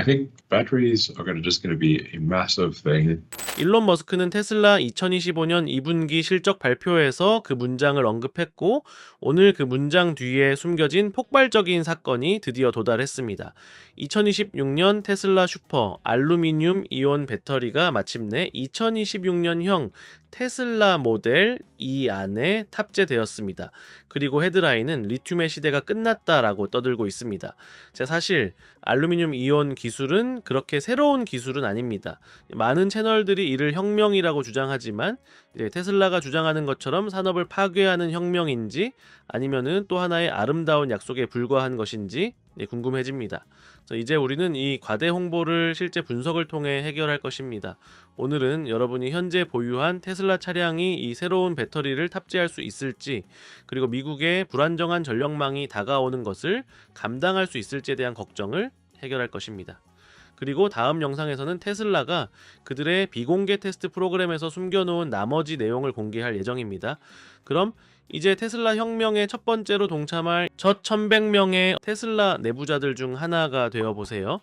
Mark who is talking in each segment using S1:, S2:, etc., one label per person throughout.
S1: I think batteries are just going to be a massive thing.
S2: 일론 머스크는 테슬라 2025년 2분기 실적 발표에서 그 문장을 언급했고, 오늘 그 문장 뒤에 숨겨진 폭발적인 사건이 드디어 도달했습니다. 2026년 테슬라 슈퍼 알루미늄 이온 배터리가 마침내 2026년형 테슬라 모델 2 안에 탑재되었습니다. 그리고 헤드라인은 리튬의 시대가 끝났다라고 떠들고 있습니다. 사실 알루미늄 이온 기술은 그렇게 새로운 기술은 아닙니다. 많은 채널들이 이를 혁명이라고 주장하지만 이제 테슬라가 주장하는 것처럼 산업을 파괴하는 혁명인지 아니면은 또 하나의 아름다운 약속에 불과한 것인지 궁금해집니다. 그래서 이제 우리는 이 과대 홍보를 실제 분석을 통해 해결할 것입니다. 오늘은 여러분이 현재 보유한 테슬라 차량이 이 새로운 배터리를 탑재할 수 있을지, 그리고 미국의 불안정한 전력망이 다가오는 것을 감당할 수 있을지에 대한 걱정을 해결할 것입니다. 그리고 다음 영상에서는 테슬라가 그들의 비공개 테스트 프로그램에서 숨겨놓은 나머지 내용을 공개할 예정입니다. 그럼 이제 테슬라 혁명의 첫 번째로 동참할 첫 1100명의 테슬라 내부자들 중 하나가 되어보세요.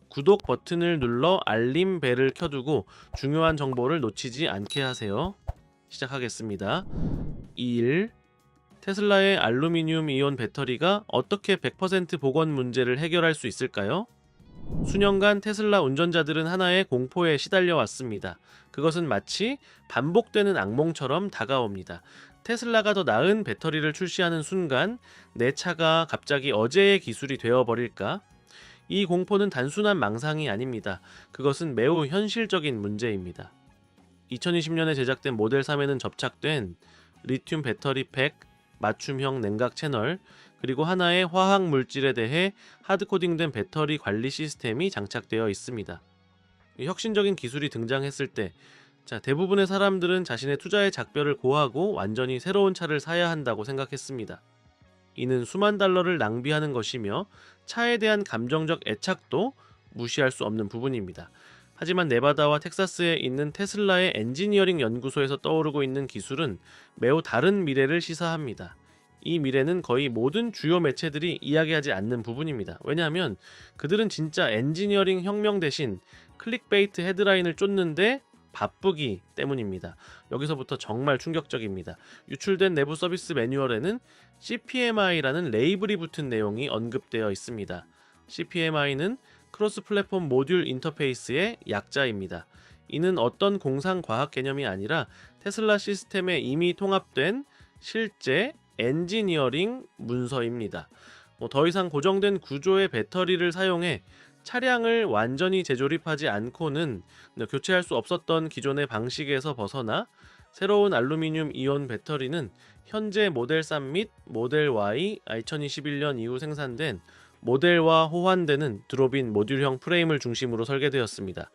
S2: 구독 버튼을 눌러 알림 벨을 켜두고 중요한 정보를 놓치지 않게 하세요. 시작하겠습니다. 1. 테슬라의 알루미늄 이온 배터리가 어떻게 100% 복원 문제를 해결할 수 있을까요? 수년간 테슬라 운전자들은 하나의 공포에 시달려 왔습니다. 그것은 마치 반복되는 악몽처럼 다가옵니다. 테슬라가 더 나은 배터리를 출시하는 순간 내 차가 갑자기 어제의 기술이 되어버릴까? 이 공포는 단순한 망상이 아닙니다. 그것은 매우 현실적인 문제입니다. 2020년에 제작된 모델 3에는 접착된 리튬 배터리 팩, 맞춤형 냉각 채널, 그리고 하나의 화학 물질에 대해 하드코딩된 배터리 관리 시스템이 장착되어 있습니다. 혁신적인 기술이 등장했을 때 대부분의 사람들은 자신의 투자의 작별을 고하고 완전히 새로운 차를 사야 한다고 생각했습니다. 이는 수만 달러를 낭비하는 것이며 차에 대한 감정적 애착도 무시할 수 없는 부분입니다. 하지만 네바다와 텍사스에 있는 테슬라의 엔지니어링 연구소에서 떠오르고 있는 기술은 매우 다른 미래를 시사합니다. 이 미래는 거의 모든 주요 매체들이 이야기하지 않는 부분입니다. 왜냐하면 그들은 진짜 엔지니어링 혁명 대신 클릭베이트 헤드라인을 쫓는데 바쁘기 때문입니다. 여기서부터 정말 충격적입니다. 유출된 내부 서비스 매뉴얼에는 CPMI라는 레이블이 붙은 내용이 언급되어 있습니다. CPMI는 크로스 플랫폼 모듈 인터페이스의 약자입니다. 이는 어떤 공상 과학 개념이 아니라 테슬라 시스템에 이미 통합된 실제 엔지니어링 문서입니다. 더 이상 고정된 구조의 배터리를 사용해 차량을 완전히 재조립하지 않고는 교체할 수 없었던 기존의 방식에서 벗어나 새로운 알루미늄 이온 배터리는 현재 모델 3 및 모델 Y 2021년 이후 생산된 모델과 호환되는 드롭인 모듈형 프레임을 중심으로 설계되었습니다.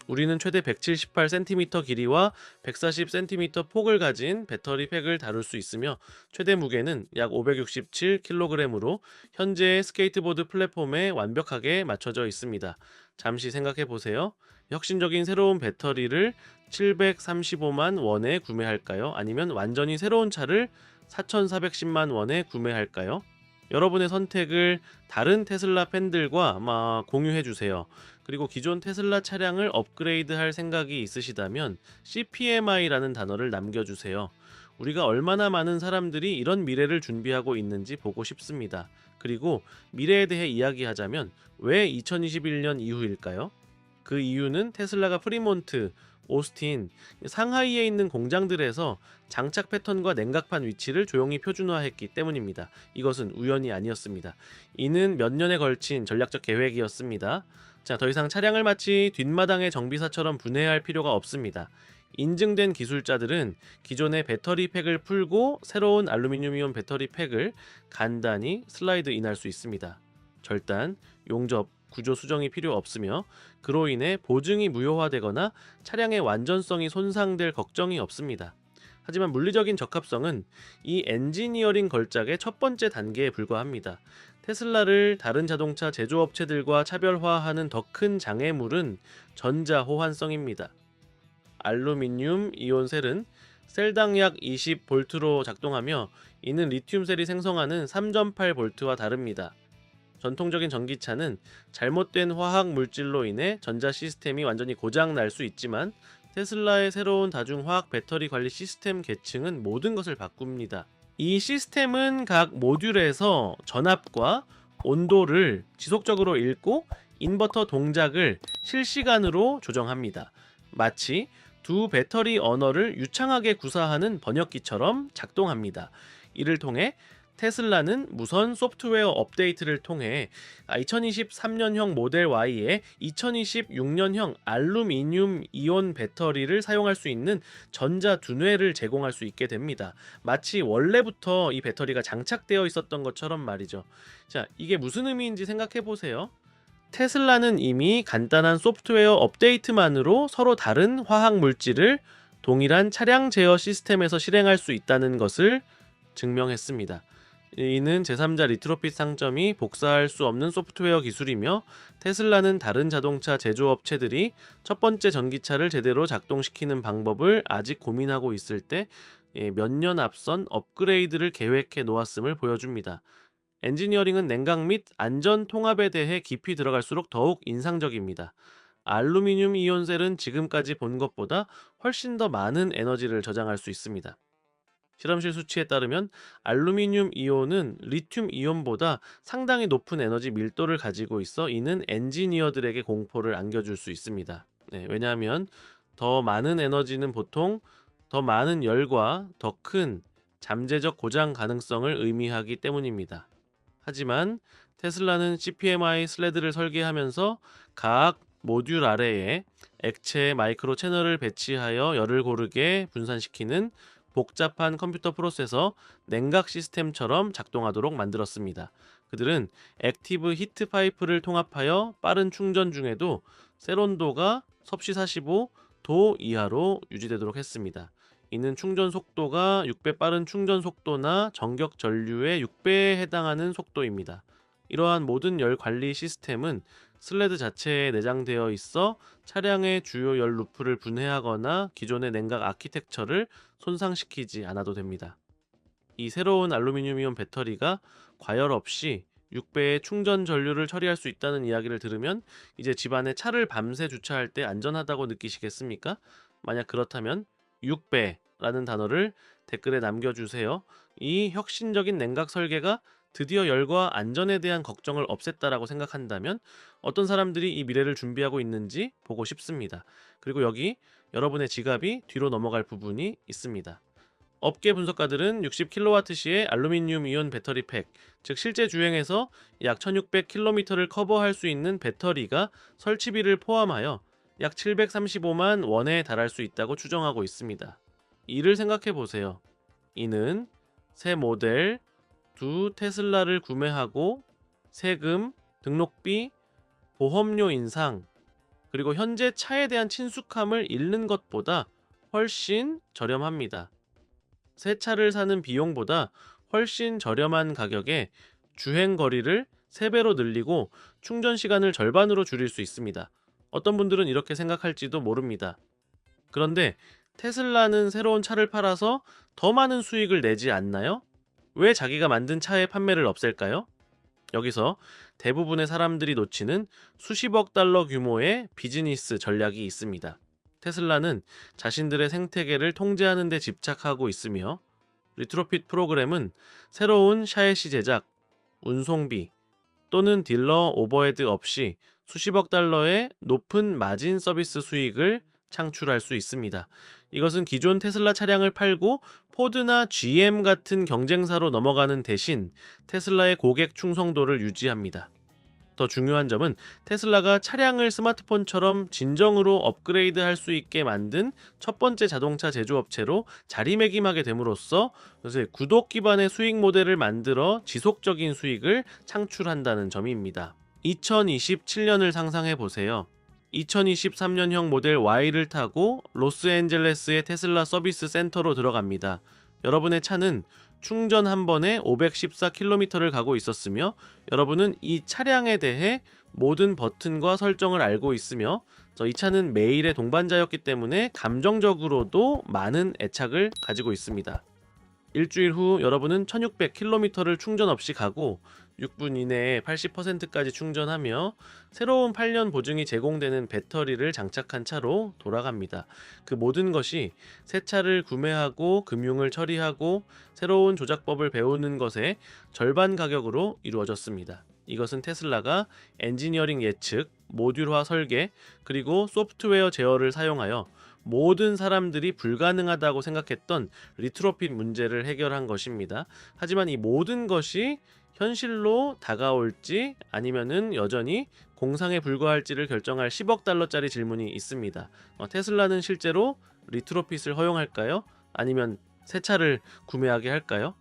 S2: 우리는 최대 178cm 길이와 140cm 폭을 가진 배터리 팩을 다룰 수 있으며 최대 무게는 약 567kg으로 현재의 스케이트보드 플랫폼에 완벽하게 맞춰져 있습니다. 잠시 생각해 보세요. 혁신적인 새로운 배터리를 735만 원에 구매할까요? 아니면 완전히 새로운 차를 4,410만 원에 구매할까요? 여러분의 선택을 다른 테슬라 팬들과 공유해 주세요. 그리고 기존 테슬라 차량을 업그레이드할 생각이 있으시다면 CPMI라는 단어를 남겨주세요. 우리가 얼마나 많은 사람들이 이런 미래를 준비하고 있는지 보고 싶습니다. 그리고 미래에 대해 이야기하자면 왜 2021년 이후일까요? 그 이유는 테슬라가 프리몬트, 오스틴, 상하이에 있는 공장들에서 장착 패턴과 냉각판 위치를 조용히 표준화했기 때문입니다. 이것은 우연이 아니었습니다. 이는 몇 년에 걸친 전략적 계획이었습니다. 더 이상 차량을 마치 뒷마당의 정비사처럼 분해할 필요가 없습니다. 인증된 기술자들은 기존의 배터리 팩을 풀고 새로운 알루미늄이온 배터리 팩을 간단히 슬라이드 인할 수 있습니다. 절단, 용접, 구조 수정이 필요 없으며 그로 인해 보증이 무효화되거나 차량의 완전성이 손상될 걱정이 없습니다. 하지만 물리적인 적합성은 이 엔지니어링 걸작의 첫 번째 단계에 불과합니다. 테슬라를 다른 자동차 제조업체들과 차별화하는 더 큰 장애물은 전자 호환성입니다. 알루미늄 이온 셀은 셀당 약 20V로 작동하며 이는 리튬 셀이 생성하는 3.8V와 다릅니다. 전통적인 전기차는 잘못된 화학 물질로 인해 전자 시스템이 완전히 고장 날 수 있지만 테슬라의 새로운 다중 화학 배터리 관리 시스템 계층은 모든 것을 바꿉니다. 이 시스템은 각 모듈에서 전압과 온도를 지속적으로 읽고 인버터 동작을 실시간으로 조정합니다. 마치 두 배터리 언어를 유창하게 구사하는 번역기처럼 작동합니다. 이를 통해 테슬라는 무선 소프트웨어 업데이트를 통해 2023년형 모델 Y에 2026년형 알루미늄 이온 배터리를 사용할 수 있는 전자 두뇌를 제공할 수 있게 됩니다. 마치 원래부터 이 배터리가 장착되어 있었던 것처럼 말이죠. 자, 이게 무슨 의미인지 생각해 보세요. 테슬라는 이미 간단한 소프트웨어 업데이트만으로 서로 다른 화학 물질을 동일한 차량 제어 시스템에서 실행할 수 있다는 것을 증명했습니다. 이는 제3자 리트로핏 상점이 복사할 수 없는 소프트웨어 기술이며 테슬라는 다른 자동차 제조업체들이 첫 번째 전기차를 제대로 작동시키는 방법을 아직 고민하고 있을 때 몇 년 앞선 업그레이드를 계획해 놓았음을 보여줍니다. 엔지니어링은 냉각 및 안전 통합에 대해 깊이 들어갈수록 더욱 인상적입니다. 알루미늄 이온셀은 지금까지 본 것보다 훨씬 더 많은 에너지를 저장할 수 있습니다. 실험실 수치에 따르면 알루미늄 이온은 리튬 이온보다 상당히 높은 에너지 밀도를 가지고 있어 이는 엔지니어들에게 공포를 안겨줄 수 있습니다. 왜냐하면 더 많은 에너지는 보통 더 많은 열과 더 큰 잠재적 고장 가능성을 의미하기 때문입니다. 하지만 테슬라는 CPMI 슬레드를 설계하면서 각 모듈 아래에 액체 마이크로 채널을 배치하여 열을 고르게 분산시키는 복잡한 컴퓨터 프로세서 냉각 시스템처럼 작동하도록 만들었습니다. 그들은 액티브 히트 파이프를 통합하여 빠른 충전 중에도 셀 온도가 섭씨 45도 이하로 유지되도록 했습니다. 이는 충전 속도가 6배 빠른 충전 속도나 전격 전류의 6배에 해당하는 속도입니다. 이러한 모든 열 관리 시스템은 슬레드 자체에 내장되어 있어 차량의 주요 열 루프를 분해하거나 기존의 냉각 아키텍처를 손상시키지 않아도 됩니다. 이 새로운 알루미늄이온 배터리가 과열 없이 6배의 충전 전류를 처리할 수 있다는 이야기를 들으면 이제 집안에 차를 밤새 주차할 때 안전하다고 느끼시겠습니까? 만약 그렇다면 6배라는 단어를 댓글에 남겨주세요. 이 혁신적인 냉각 설계가 드디어 열과 안전에 대한 걱정을 없앴다라고 생각한다면 어떤 사람들이 이 미래를 준비하고 있는지 보고 싶습니다. 그리고 여기 여러분의 지갑이 뒤로 넘어갈 부분이 있습니다. 업계 분석가들은 60kWh의 알루미늄 이온 배터리 팩, 즉 실제 주행에서 약 1600km를 커버할 수 있는 배터리가 설치비를 포함하여 약 735만 원에 달할 수 있다고 추정하고 있습니다. 이를 생각해 보세요. 이는 새 모델 두 테슬라를 구매하고 세금, 등록비, 보험료 인상, 그리고 현재 차에 대한 친숙함을 잃는 것보다 훨씬 저렴합니다. 새 차를 사는 비용보다 훨씬 저렴한 가격에 주행 거리를 3배로 늘리고 충전 시간을 절반으로 줄일 수 있습니다. 어떤 분들은 이렇게 생각할지도 모릅니다. 그런데 테슬라는 새로운 차를 팔아서 더 많은 수익을 내지 않나요? 왜 자기가 만든 차의 판매를 없앨까요? 여기서 대부분의 사람들이 놓치는 수십억 달러 규모의 비즈니스 전략이 있습니다. 테슬라는 자신들의 생태계를 통제하는 데 집착하고 있으며 리트로핏 프로그램은 새로운 샤시 제작, 운송비 또는 딜러 오버헤드 없이 수십억 달러의 높은 마진 서비스 수익을 창출할 수 있습니다. 이것은 기존 테슬라 차량을 팔고 포드나 GM 같은 경쟁사로 넘어가는 대신 테슬라의 고객 충성도를 유지합니다. 더 중요한 점은 테슬라가 차량을 스마트폰처럼 진정으로 업그레이드할 수 있게 만든 첫 번째 자동차 제조업체로 자리매김하게 됨으로써 구독 기반의 수익 모델을 만들어 지속적인 수익을 창출한다는 점입니다. 2027년을 상상해 보세요. 2023년형 모델 Y를 타고 로스앤젤레스의 테슬라 서비스 센터로 들어갑니다. 여러분의 차는 충전 한 번에 514km를 가고 있었으며 여러분은 이 차량에 대해 모든 버튼과 설정을 알고 있으며 이 차는 매일의 동반자였기 때문에 감정적으로도 많은 애착을 가지고 있습니다. 일주일 후 여러분은 1600km를 충전 없이 가고 6분 이내에 80%까지 충전하며 새로운 8년 보증이 제공되는 배터리를 장착한 차로 돌아갑니다. 그 모든 것이 새 차를 구매하고 금융을 처리하고 새로운 조작법을 배우는 것의 절반 가격으로 이루어졌습니다. 이것은 테슬라가 엔지니어링 예측, 모듈화 설계, 그리고 소프트웨어 제어를 사용하여 모든 사람들이 불가능하다고 생각했던 리트로핏 문제를 해결한 것입니다. 하지만 이 모든 것이 현실로 다가올지 아니면은 여전히 공상에 불과할지를 결정할 10억 달러짜리 질문이 있습니다. 테슬라는 실제로 리트로핏을 허용할까요? 아니면 새 차를 구매하게 할까요?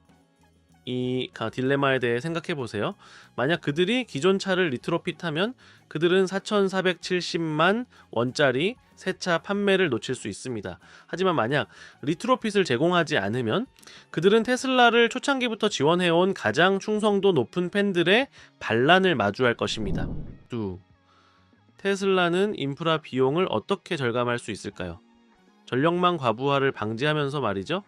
S2: 이 딜레마에 대해 생각해 보세요. 만약 그들이 기존 차를 리트로핏하면 그들은 4,470만 원짜리 새 차 판매를 놓칠 수 있습니다. 하지만 만약 리트로핏을 제공하지 않으면 그들은 테슬라를 초창기부터 지원해온 가장 충성도 높은 팬들의 반란을 마주할 것입니다. 테슬라는 인프라 비용을 어떻게 절감할 수 있을까요? 전력망 과부하를 방지하면서 말이죠.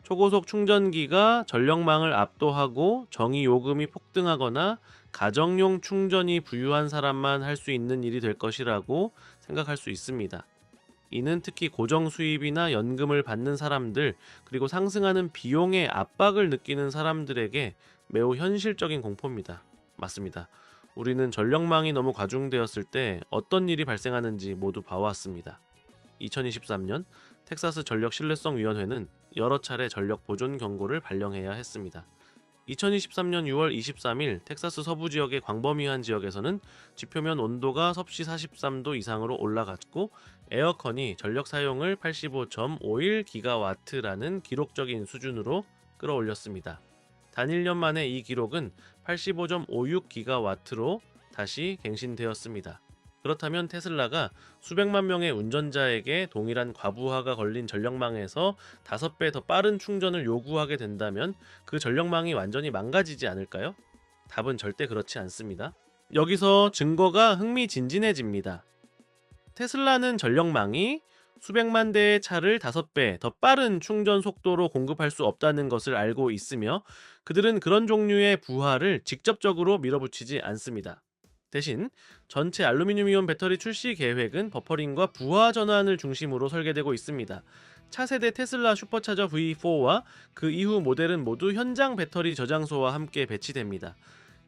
S2: 초고속 충전기가 전력망을 압도하고 정의 요금이 폭등하거나 가정용 충전이 부유한 사람만 할 수 있는 일이 될 것이라고 생각할 수 있습니다. 이는 특히 고정 수입이나 연금을 받는 사람들, 그리고 상승하는 비용의 압박을 느끼는 사람들에게 매우 현실적인 공포입니다. 맞습니다. 우리는 전력망이 너무 과중되었을 때 어떤 일이 발생하는지 모두 봐왔습니다. 2023년 텍사스 전력신뢰성위원회는 여러 차례 전력 보존 경고를 발령해야 했습니다. 2023년 6월 23일 텍사스 서부 지역의 광범위한 지역에서는 지표면 온도가 섭씨 43도 이상으로 올라갔고 에어컨이 전력 사용을 85.51기가와트라는 기록적인 수준으로 끌어올렸습니다. 단 1년 만에 이 기록은 85.56기가와트로 다시 갱신되었습니다. 그렇다면 테슬라가 수백만 명의 운전자에게 동일한 과부하가 걸린 전력망에서 5배 더 빠른 충전을 요구하게 된다면 그 전력망이 완전히 망가지지 않을까요? 답은 절대 그렇지 않습니다. 여기서 증거가 흥미진진해집니다. 테슬라는 전력망이 수백만 대의 차를 5배 더 빠른 충전 속도로 공급할 수 없다는 것을 알고 있으며 그들은 그런 종류의 부하를 직접적으로 밀어붙이지 않습니다. 대신 전체 알루미늄이온 배터리 출시 계획은 버퍼링과 부하 전환을 중심으로 설계되고 있습니다. 차세대 테슬라 슈퍼차저 V4와 그 이후 모델은 모두 현장 배터리 저장소와 함께 배치됩니다.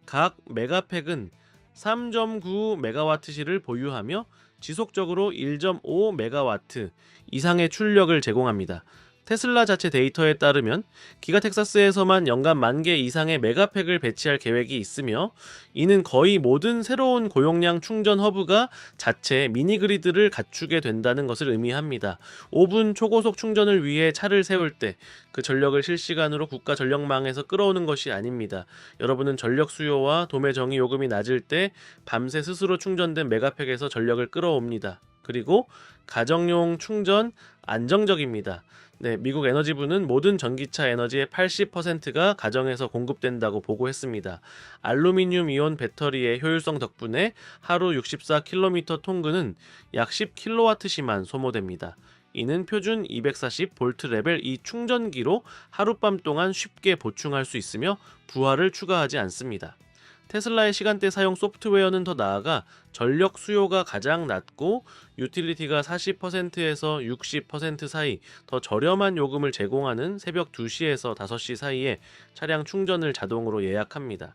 S2: 각 메가팩은 3.9메가와트시를 보유하며 지속적으로 1.5메가와트 이상의 출력을 제공합니다. 테슬라 자체 데이터에 따르면 기가 텍사스에서만 연간 10,000개 이상의 메가팩을 배치할 계획이 있으며 이는 거의 모든 새로운 고용량 충전 허브가 자체 미니그리드를 갖추게 된다는 것을 의미합니다. 5분 초고속 충전을 위해 차를 세울 때 그 전력을 실시간으로 국가 전력망에서 끌어오는 것이 아닙니다. 여러분은 전력 수요와 도매 정의 요금이 낮을 때 밤새 스스로 충전된 메가팩에서 전력을 끌어옵니다. 그리고 가정용 충전 안정적입니다. 미국 에너지부는 모든 전기차 에너지의 80%가 가정에서 공급된다고 보고했습니다. 알루미늄 이온 배터리의 효율성 덕분에 하루 64km 통근은 약 10kWh만 소모됩니다. 이는 표준 240V 레벨 2 충전기로 하룻밤 동안 쉽게 보충할 수 있으며 부하를 추가하지 않습니다. 테슬라의 시간대 사용 소프트웨어는 더 나아가 전력 수요가 가장 낮고 유틸리티가 40%에서 60% 사이 더 저렴한 요금을 제공하는 새벽 2시에서 5시 사이에 차량 충전을 자동으로 예약합니다.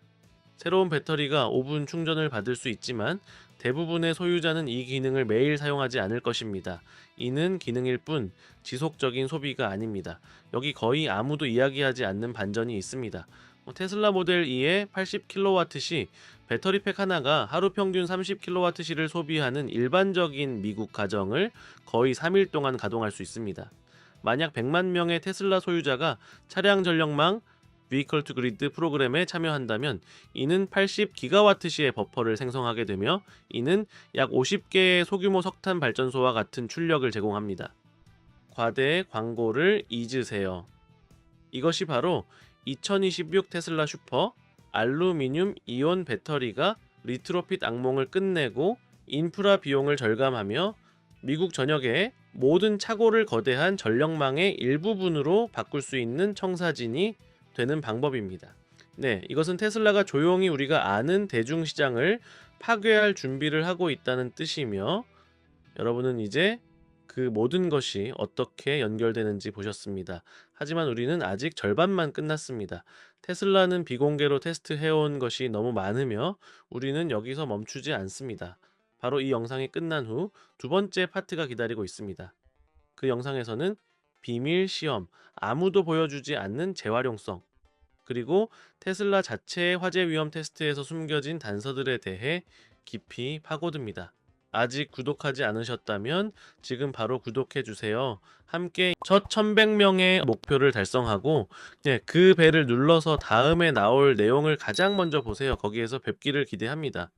S2: 새로운 배터리가 5분 충전을 받을 수 있지만 대부분의 소유자는 이 기능을 매일 사용하지 않을 것입니다. 이는 기능일 뿐 지속적인 소비가 아닙니다. 여기 거의 아무도 이야기하지 않는 반전이 있습니다. 테슬라 모델 2의 80kW시 배터리팩 하나가 하루 평균 30kWh를 소비하는 일반적인 미국 가정을 거의 3일 동안 가동할 수 있습니다. 만약 100만 명의 테슬라 소유자가 차량 전력망 Vehicle to Grid 프로그램에 참여한다면 이는 80GWh의 버퍼를 생성하게 되며 이는 약 50개의 소규모 석탄 발전소와 같은 출력을 제공합니다. 과대의 광고를 잊으세요. 이것이 바로 2026 테슬라 슈퍼 알루미늄 이온 배터리가 리트로핏 악몽을 끝내고 인프라 비용을 절감하며 미국 전역의 모든 착오를 거대한 전력망의 일부분으로 바꿀 수 있는 청사진이 되는 방법입니다. 네, 이것은 테슬라가 조용히 우리가 아는 대중시장을 파괴할 준비를 하고 있다는 뜻이며 여러분은 이제 그 모든 것이 어떻게 연결되는지 보셨습니다. 하지만 우리는 아직 절반만 끝났습니다. 테슬라는 비공개로 테스트해온 것이 너무 많으며 우리는 여기서 멈추지 않습니다. 바로 이 영상이 끝난 후 두 번째 파트가 기다리고 있습니다. 그 영상에서는 비밀 시험, 아무도 보여주지 않는 재활용성, 그리고 테슬라 자체의 화재 위험 테스트에서 숨겨진 단서들에 대해 깊이 파고듭니다. 아직 구독하지 않으셨다면 지금 바로 구독해 주세요. 함께 첫 1100명의 목표를 달성하고 그 벨을 눌러서 다음에 나올 내용을 가장 먼저 보세요. 거기에서 뵙기를 기대합니다.